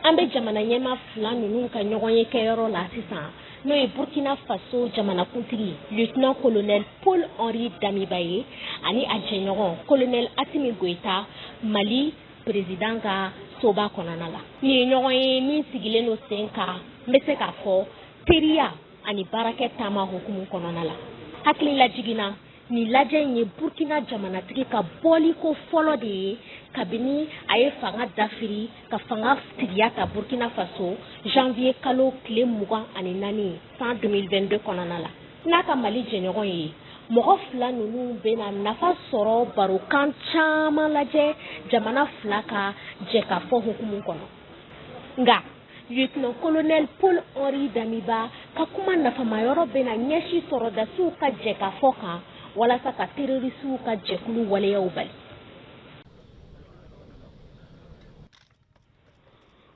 an bɛ jamana ɲɛma fila ninnu ka ɲɔgɔn ye kɛyɔrɔ la sisan n'o ye Burkina Faso jamanakuntigi lieutenant colonel Paul Henri Damiba ye ani a jɛɲɔgɔn colonel Assimi Goïta Mali président ka soba kɔnɔna la. Ni ye ɲɔgɔn ye min sigilen don sen kan n bɛ se k'a fɔ teriya ani baarakɛ taama hukumu kɔnɔna la. Hakili lajiginna ni lajɛ in ye Burkina jamanatigi ka bɔliko fɔlɔ de ye kabini a ye fanga dafiri ka fanga tigiya ta Burkina Faso janvier kalo tile 24 san 2022 kɔnɔna la. N'a ka Mali jɛɲɔgɔn ye mɔgɔ fila ninnu bɛna nafa sɔrɔ barokan caman lajɛ jamana fila ka jɛkafɔ hukumu kɔnɔ. Nga lieutenant colonel Paul Henri Damiba ka kuma nafamayɔrɔ bɛna ɲɛsi sɔrɔdasiw ka jɛkafɔ kan walasa ka terrorisiw ka jɛkulu waleyaw bali.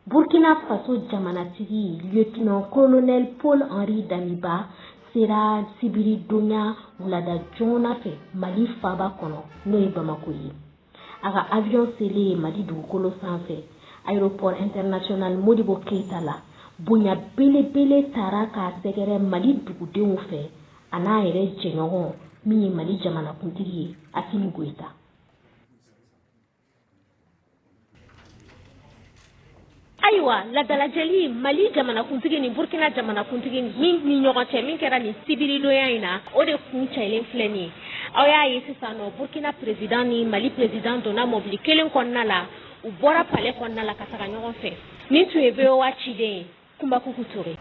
Burkina Faso jamanatigi lieutenant colonel Paul Henri Damiba sera Sibiridonya wulada joona fɛ Mali faaba kɔnɔ n'o ye Bamako ye. A ka avion selen Mali dugukolo sanfɛ aéroport international Modibo Keita la bonya belebele taara k'a sɛgɛrɛ Mali dugudenw fɛ a n'a yɛrɛ jɛɲɔgɔn min ye Mali jamanakuntigi ye Assimi Goïta. Ayiwa ladalajɛli Mali jamanakuntigi ni Burkina jamanakuntigi ni ɲɔgɔn cɛ min kɛra ni Sibiridonya in na o de kun cɛlen filɛ nin ye. Aw y'a ye sisan nɔ Burkina président ni Mali président donna mobili kelen kɔnɔna la u bɔra palais kɔnɔna la ka taga ɲɔgɔn fɛ. Nin tun ye VOA ciden ye Kumbakuku Ture.